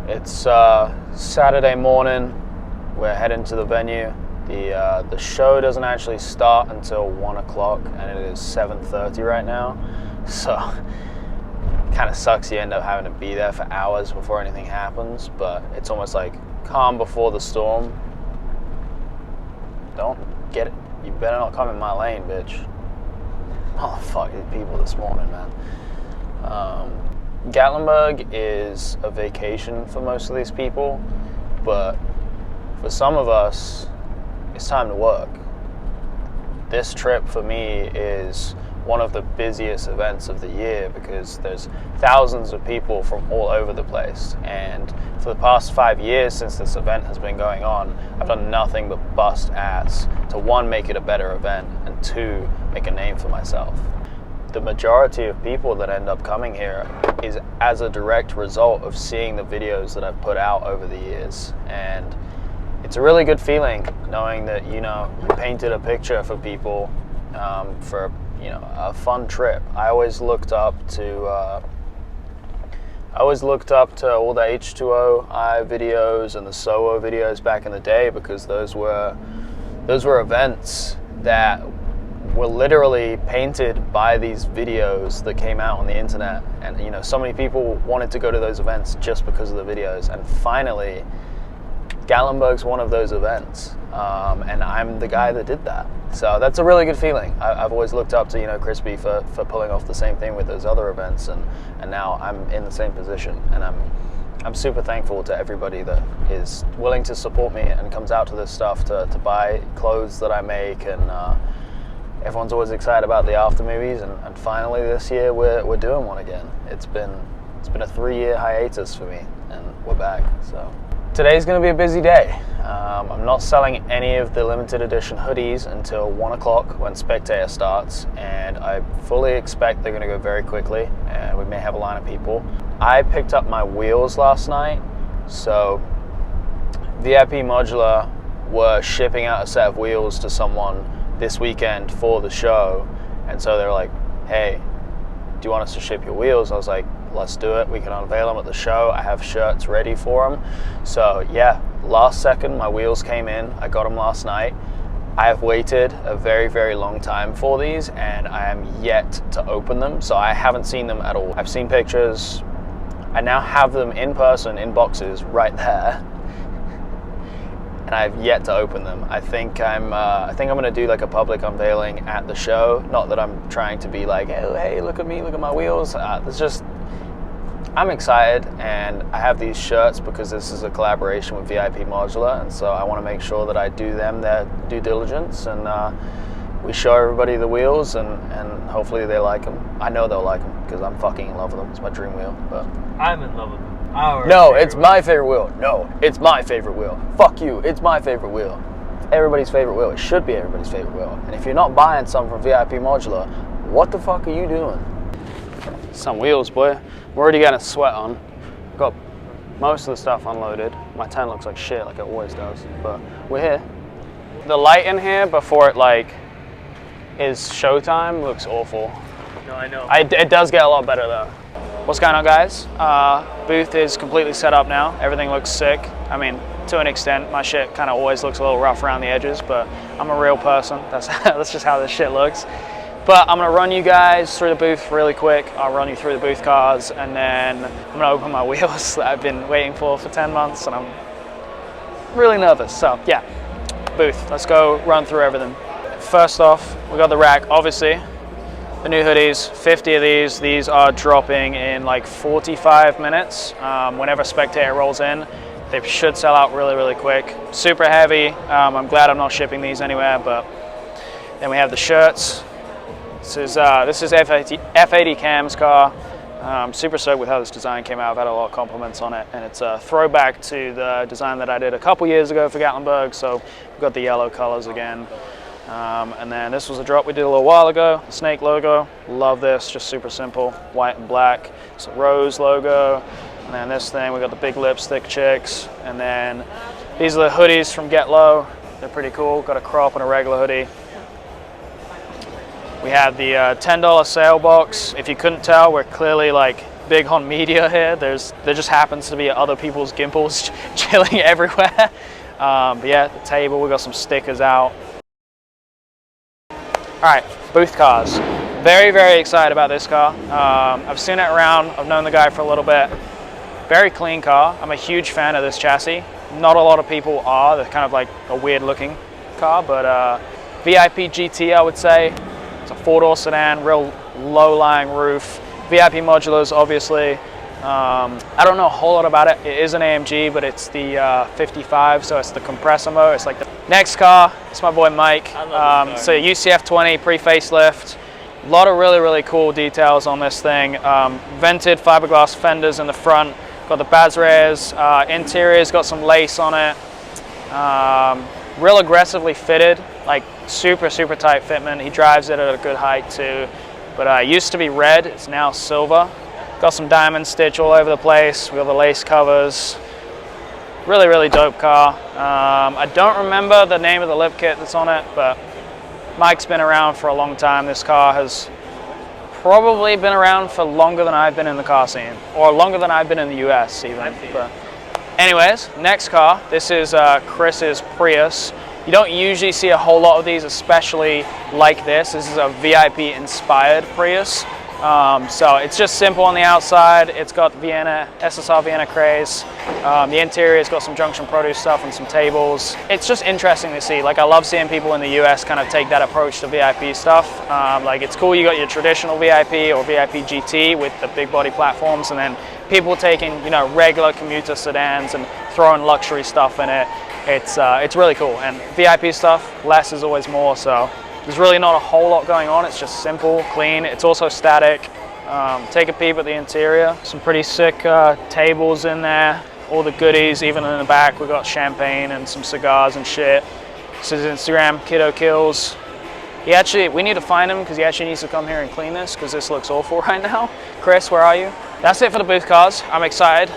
It's Saturday morning. We're heading to the venue. The show doesn't actually start until 1 o'clock, and it is 7:30 right now. So kind of sucks. You end up having to be there for hours before anything happens. But it's almost like calm before the storm. Don't get it. You better not come in my lane, bitch. Oh fuck, these people this morning, man. Gatlinburg is a vacation for most of these people, but for some of us, it's time to work. This trip for me is one of the busiest events of the year because there's thousands of people from all over the place, and for the past 5 years since this event has been going on, I've done nothing but bust ass to, one, make it a better event, and two, make a name for myself. The majority of people that end up coming here is as a direct result of seeing the videos that I've put out over the years, and it's a really good feeling knowing that, you painted a picture for people for a fun trip. I always looked up to all the H2O videos and the SOO videos back in the day, because those were events that were literally painted by these videos that came out on the internet, and so many people wanted to go to those events just because of the videos, and finally Gatlinburg's one of those events, and I'm the guy that did that. So that's a really good feeling. I've always looked up to Crispy for pulling off the same thing with those other events, and now I'm in the same position, and I'm super thankful to everybody that is willing to support me and comes out to this stuff to buy clothes that I make, and everyone's always excited about the after movies, and finally this year we're doing one again. It's been a 3-year hiatus for me, and we're back. So today's going to be a busy day. I'm not selling any of the limited edition hoodies until 1 o'clock when Spectator starts, and I fully expect they're going to go very quickly, and we may have a line of people. I picked up my wheels last night, so VIP Modular were shipping out a set of wheels to someone this weekend for the show, and so they were like, hey, do you want us to ship your wheels? I was like, let's do it. We can unveil them at the show. I have shirts ready for them. So yeah, last second my wheels came in. I got them last night. I have waited a very, very long time for these, and I am yet to open them. So I haven't seen them at all. I've seen pictures. I now have them in person in boxes right there, and I've yet to open them. I think I'm gonna do like a public unveiling at the show. Not that I'm trying to be like, oh, hey, look at me, look at my wheels. It's just, I'm excited, and I have these shirts because this is a collaboration with VIP Modular, and so I want to make sure that I do them their due diligence, and we show everybody the wheels, and hopefully they like them. I know they'll like them because I'm fucking in love with them. It's my dream wheel. But I'm in love with them. No, it's my favorite wheel. No, it's my favorite wheel. Fuck you, it's my favorite wheel. It's everybody's favorite wheel. It should be everybody's favorite wheel. And if you're not buying some from VIP Modular, what the fuck are you doing? Some wheels, boy. I'm already getting a sweat on. Got most of the stuff unloaded. My tent looks like shit, like it always does, but we're here. The light in here before it is showtime looks awful. No, I know. It does get a lot better though. What's going on, guys? Booth is completely set up now. Everything looks sick. I mean, to an extent, my shit kind of always looks a little rough around the edges, but I'm a real person. That's just how this shit looks. But I'm gonna run you guys through the booth really quick. I'll run you through the booth cars, and then I'm gonna open my wheels that I've been waiting for 10 months, and I'm really nervous. So yeah, booth, let's go run through everything. First off, we got the rack, obviously. The new hoodies, 50 of these. These are dropping in like 45 minutes. Whenever Spectator rolls in, they should sell out really, really quick. Super heavy. I'm glad I'm not shipping these anywhere, but then we have the shirts. This is F80 Cam's car. I'm super stoked with how this design came out. I've had a lot of compliments on it, and it's a throwback to the design that I did a couple years ago for Gatlinburg, so we've got the yellow colors again. And then this was a drop we did a little while ago, the snake logo. Love this, just super simple, white and black. It's a rose logo. And then this thing, we got the big lipstick chicks. And then these are the hoodies from Get Low. They're pretty cool, got a crop and a regular hoodie. We have the $10 sale box. If you couldn't tell, we're clearly like big on media here. There just happens to be other people's gimbals chilling everywhere. But yeah, the table, we got some stickers out. All right, booth cars. Very, very excited about this car. I've seen it around, I've known the guy for a little bit. Very clean car. I'm a huge fan of this chassis. Not a lot of people are. They're kind of like a weird looking car, but VIP GT, I would say. It's a 4-door sedan, real low-lying roof. VIP Modulars, obviously. I don't know a whole lot about it. It is an AMG, but it's the 55, so it's the compressor mode. It's like the next car. It's my boy Mike. So UCF 20 pre-facelift. A lot of really, really cool details on this thing. Vented fiberglass fenders in the front. Got the Bazrares. Interior's got some lace on it. Real aggressively fitted, like super, super tight fitment. He drives it at a good height too. But it used to be red, it's now silver. Got some diamond stitch all over the place. We got the lace covers. Really, really dope car. I don't remember the name of the lip kit that's on it, but Mike's been around for a long time. This car has probably been around for longer than I've been in the car scene, or longer than I've been in the US even. But anyways, next car. This is Chris's Prius. You don't usually see a whole lot of these, especially like this. This is a VIP inspired Prius. So it's just simple on the outside. It's got Vienna, SSR Vienna craze. The interior's got some Junction Produce stuff and some tables. It's just interesting to see. Like, I love seeing people in the US kind of take that approach to VIP stuff. Like, it's cool you got your traditional VIP or VIP GT with the big body platforms, and then people taking, you know, regular commuter sedans and throwing luxury stuff in it. It's really cool. And VIP stuff, less is always more, so there's really not a whole lot going on. It's just simple, clean. It's also static. Take a peep at the interior. Some pretty sick tables in there. All the goodies, even in the back, we've got champagne and some cigars and shit. This is Instagram, Kiddo Kills. We need to find him because he actually needs to come here and clean this because this looks awful right now. Chris, where are you? That's it for the booth cars. I'm excited.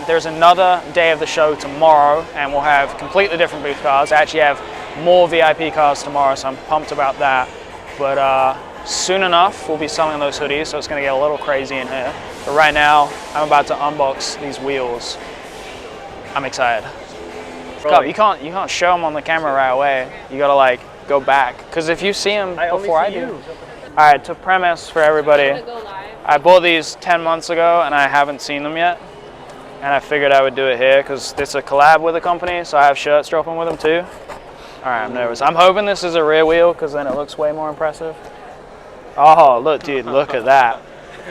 There's another day of the show tomorrow and we'll have completely different booth cars. I actually have more VIP cars tomorrow, so I'm pumped about that. But soon enough, we'll be selling those hoodies, so it's gonna get a little crazy in here. But right now, I'm about to unbox these wheels. I'm excited. You can't show them on the camera right away. You gotta like go back, because if you see them before I do. All right, to premise for everybody, I bought these 10 months ago and I haven't seen them yet. And I figured I would do it here because it's a collab with a company, so I have shirts dropping with them too. All right, I'm nervous. I'm hoping this is a rear wheel because then it looks way more impressive. Oh, look, dude, look at that.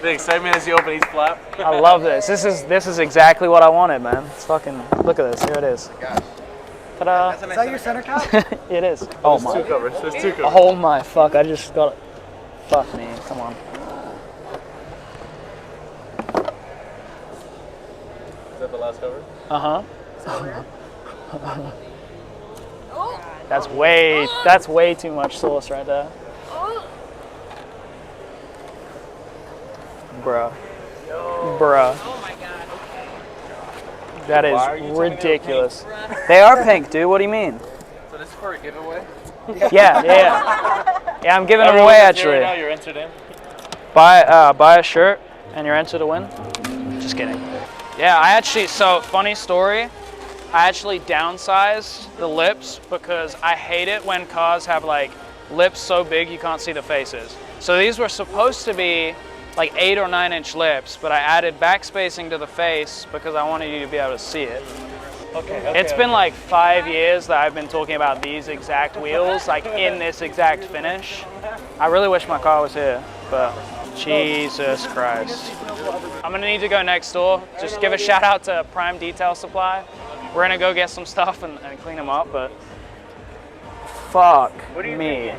The excitement as you open each flap. I love this. This is exactly what I wanted, man. It's fucking, look at this, here it is. Ta-da. Is that your center cap? It is. Oh my. There's two covers. Oh my fuck, I just got it. Fuck me, come on. Is that the last cover? Uh-huh. That's way too much sauce right there. Bruh. Bruh. Oh my god, okay. That is ridiculous. They are pink, dude. What do you mean? So this is for a giveaway? Yeah. Yeah, I'm giving them away actually. Right now you're entered in. Buy a shirt and you're entered to win. Just kidding. Yeah, so funny story. I actually downsized the lips because I hate it when cars have like lips so big you can't see the faces. So these were supposed to be like 8 or 9 inch lips, but I added back spacing to the face because I wanted you to be able to see it. It's been like 5 years that I've been talking about these exact wheels, like in this exact finish. I really wish my car was here, but Jesus Christ. I'm gonna need to go next door. Just give a shout out to Prime Detail Supply. We're gonna go get some stuff and clean them up, but fuck me.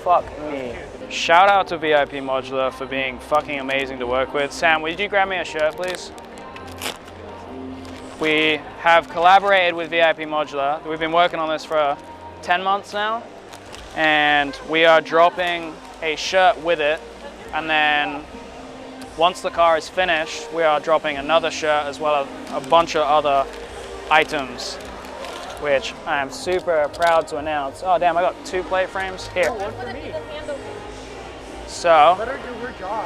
Fuck me. Shout out to VIP Modular for being fucking amazing to work with. Sam, would you grab me a shirt, please? We have collaborated with VIP Modular. We've been working on this for 10 months now, and we are dropping a shirt with it, and then once the car is finished, we are dropping another shirt as well as a bunch of other items, which I am super proud to announce. Oh damn, I got 2 plate frames here. One for me. So, Let her do her job.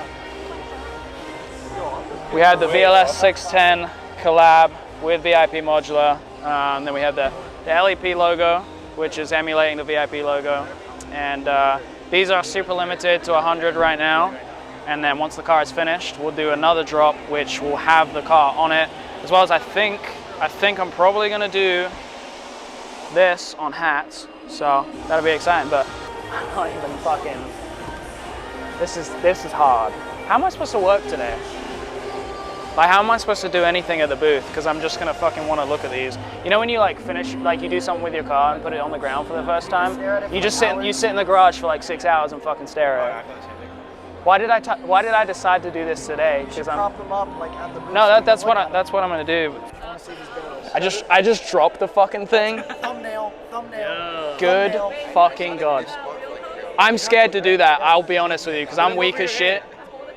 We had the VLS 610 collab with VIP Modular. And then we have the LEP logo, which is emulating the VIP logo. And these are super limited to 100 right now. And then once the car is finished, we'll do another drop, which will have the car on it. As well as I think I'm probably gonna do this on hats. So that'll be exciting, but I'm not even fucking, this is hard. How am I supposed to work today? Like, how am I supposed to do anything at the booth? Because I'm just gonna fucking want to look at these. You know when you like finish, like you do something with your car and put it on the ground for the first time? You just sit in the garage for like 6 hours and fucking stare at it. Why did I decide to do this today? Because I'm prop them up like at the booth. No, that's what I'm gonna do. I want to see these bills. I just dropped the fucking thing. Thumbnail. Good fucking God. I'm scared to do that. I'll be honest with you, because I'm weak as shit.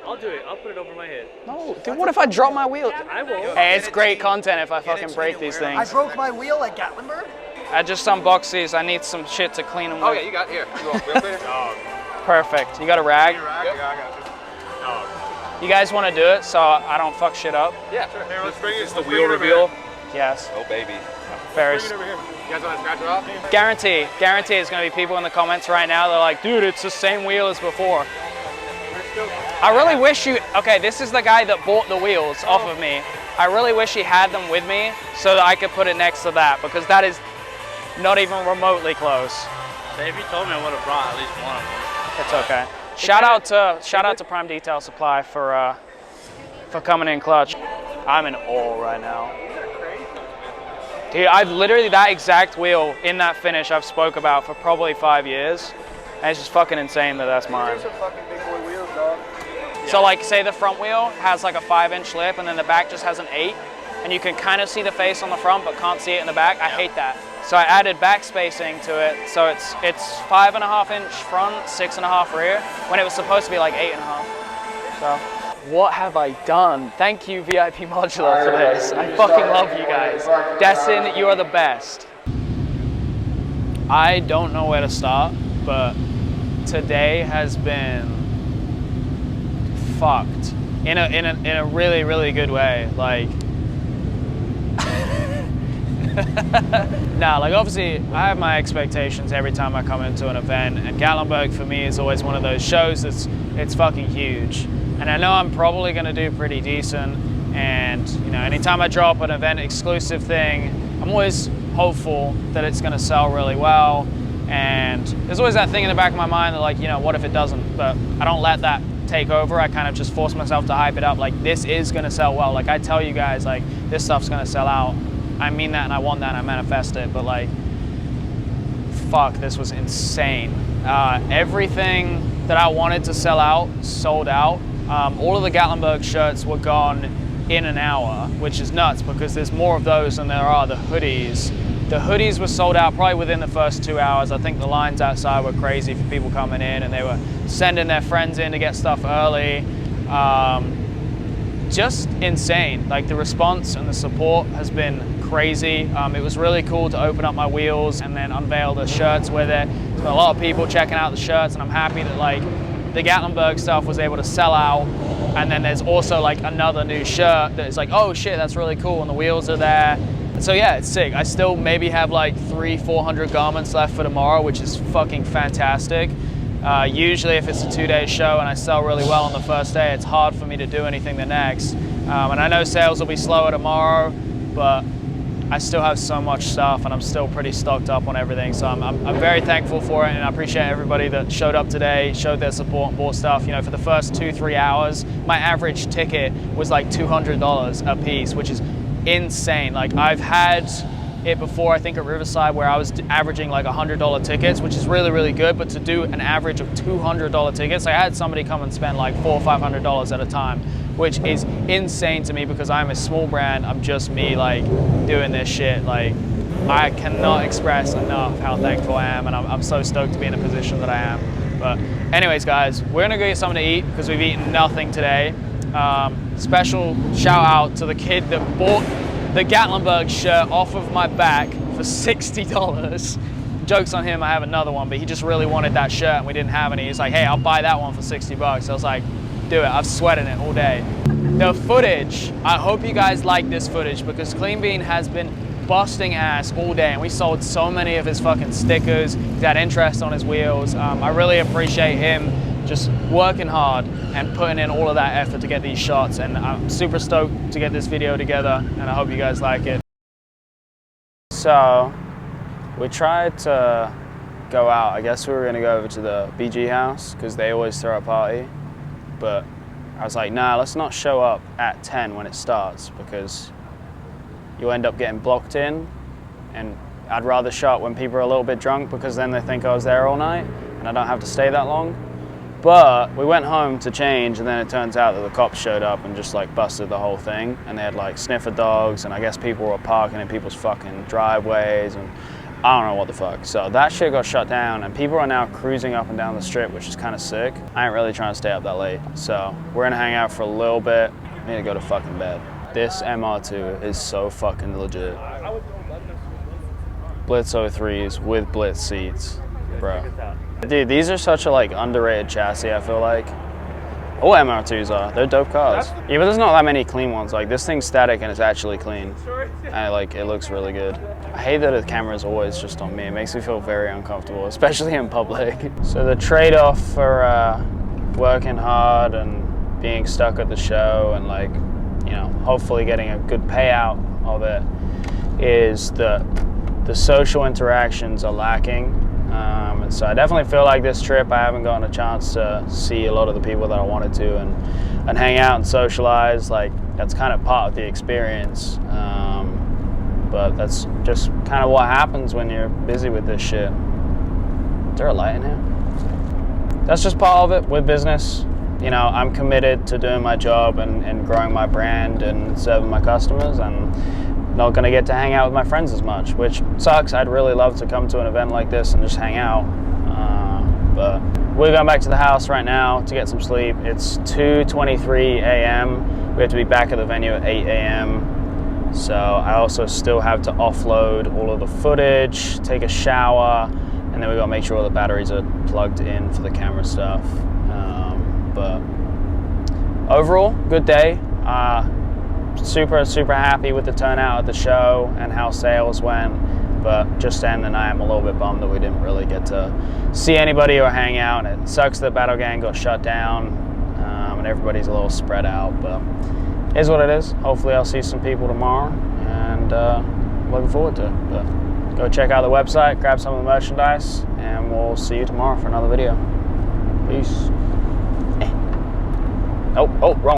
I'll do it. I'll put it over my head. No, dude, what if I drop my wheel? I will. Hey, it's great content if I fucking break these I things. broke my wheel at Gatlinburg. I just unboxed these. I need some shit to clean them with. Oh yeah, you got here. You want real clear? Perfect. You got a rag? Yeah, I got you. You guys want to do it so I don't fuck shit up? Yeah, sure. Here, let's bring it. It's the wheel reveal. Yes. Oh baby. Very. Bring it over here. You guys want to scratch it off? Guarantee there's going to be people in the comments right now. They're like, dude, it's the same wheel as before. I really wish you, okay, this is the guy that bought the wheels off of me. I really wish he had them with me so that I could put it next to that, because that is not even remotely close. So if you told me, I would have brought at least one of them. It's okay. Shout out to Prime Detail Supply for coming in clutch. I'm in awe right now. Dude, I've literally, that exact wheel in that finish I've spoke about for probably 5 years. And it's just fucking insane that that's mine. So like, say the front wheel has like a 5-inch lip and then the back just has an 8, and you can kind of see the face on the front but can't see it in the back. I hate that. So I added back spacing to it, so it's 5.5-inch front, 6.5 rear, when it was supposed to be like 8.5. So what have I done? Thank you, VIP Modular, for this. I fucking love you guys. Destin, you are the best. I don't know where to start, but today has been fucked in a really, really good way. Like, nah, like obviously I have my expectations every time I come into an event, and Gatlinburg for me is always one of those shows that's it's fucking huge, and I know I'm probably going to do pretty decent. And you know, anytime I drop an event exclusive thing, I'm always hopeful that it's going to sell really well. And there's always that thing in the back of my mind that, like, you know, what if it doesn't? But I don't let that take over. I kind of just force myself to hype it up. Like, this is going to sell well. Like, I tell you guys, like, this stuff's going to sell out. I mean that, and I want that, and I manifest it. But like, fuck, this was insane. Everything that I wanted to sell out sold out. All of the Gatlinburg shirts were gone in an hour, which is nuts because there's more of those than there are the hoodies. The hoodies were sold out probably within the first 2 hours. I think the lines outside were crazy for people coming in, and they were sending their friends in to get stuff early. Just insane. Like, the response and the support has been crazy. It was really cool to open up my wheels and then unveil the shirts with it. There's been a lot of people checking out the shirts, and I'm happy that like the Gatlinburg stuff was able to sell out. And then there's also like another new shirt that is like, oh shit, that's really cool, and the wheels are there. So yeah, it's sick. I still maybe have like 300-400 garments left for tomorrow, which is fucking fantastic. Usually if it's a 2-day show and I sell really well on the first day, it's hard for me to do anything the next. And I know sales will be slower tomorrow, but I still have so much stuff and I'm still pretty stocked up on everything. So I'm very thankful for it, and I appreciate everybody that showed up today, showed their support and bought stuff. You know, for the first 2-3 hours, my average ticket was like $200 a piece, which is insane. Like, I've had it before, I think at Riverside, where I was averaging like $100 tickets, which is really, really good. But to do an average of $200 tickets, I had somebody come and spend like $400 or $500 at a time, which is insane to me because I'm a small brand. I'm just me, like, doing this shit. Like, I cannot express enough how thankful I am, and I'm so stoked to be in a position that I am. But anyways, guys, we're gonna go get something to eat because we've eaten nothing today. Special shout out to the kid that bought the Gatlinburg shirt off of my back for $60. Joke's on him, I have another one, but he just really wanted that shirt and we didn't have any. He's like, hey, I'll buy that one for $60. I was like, do it, I've sweated it all day. the footage, I hope you guys like this footage because Clean Bean has been busting ass all day and we sold so many of his fucking stickers. He's had interest on his wheels. I really appreciate him just working hard and putting in all of that effort to get these shots, and I'm super stoked to get this video together and I hope you guys like it. So we tried to go out. I guess we were gonna go over to the BG house because they always throw a party, but I was like, nah, let's not show up at 10 when it starts because you end up getting blocked in, and I'd rather show up when people are a little bit drunk because then they think I was there all night and I don't have to stay that long. But we went home to change, and then it turns out that the cops showed up and just like busted the whole thing, and they had like sniffer dogs, and I guess people were parking in people's fucking driveways, and I don't know what the fuck. So that shit got shut down, and people are now cruising up and down the strip, which is kind of sick. I ain't really trying to stay up that late, so we're gonna hang out for a little bit. I need to go to fucking bed. This MR2 is so fucking legit. Blitz 03s with Blitz seats, bro. Dude, these are such a like underrated chassis, I feel like. All MR2s are, they're dope cars. Yeah, but there's not that many clean ones. Like this thing's static and it's actually clean. And like, it looks really good. I hate that the camera is always just on me. It makes me feel very uncomfortable, especially in public. So the trade-off for working hard and being stuck at the show and like, you know, hopefully getting a good payout of it is that the social interactions are lacking. And so I definitely feel like this trip I haven't gotten a chance to see a lot of the people that I wanted to and hang out and socialize. Like that's kind of part of the experience. But that's just kind of what happens when you're busy with this shit. Is there a light in here? That's just part of it with business. You know, I'm committed to doing my job and growing my brand and serving my customers, and not gonna get to hang out with my friends as much, which sucks. I'd really love to come to an event like this and just hang out. But we're going back to the house right now to get some sleep. It's 2:23 a.m. We have to be back at the venue at 8 a.m. So I also still have to offload all of the footage, take a shower, and then we gotta make sure all the batteries are plugged in for the camera stuff. But overall, good day. Super happy with the turnout at the show and how sales went, but just then and I am a little bit bummed that we didn't really get to see anybody or hang out. It sucks that Battle Gang got shut down and everybody's a little spread out, but it is what it is. Hopefully I'll see some people tomorrow, and looking forward to it. But go check out the website, grab some of the merchandise, and we'll see you tomorrow for another video. Peace. Oh, wrong.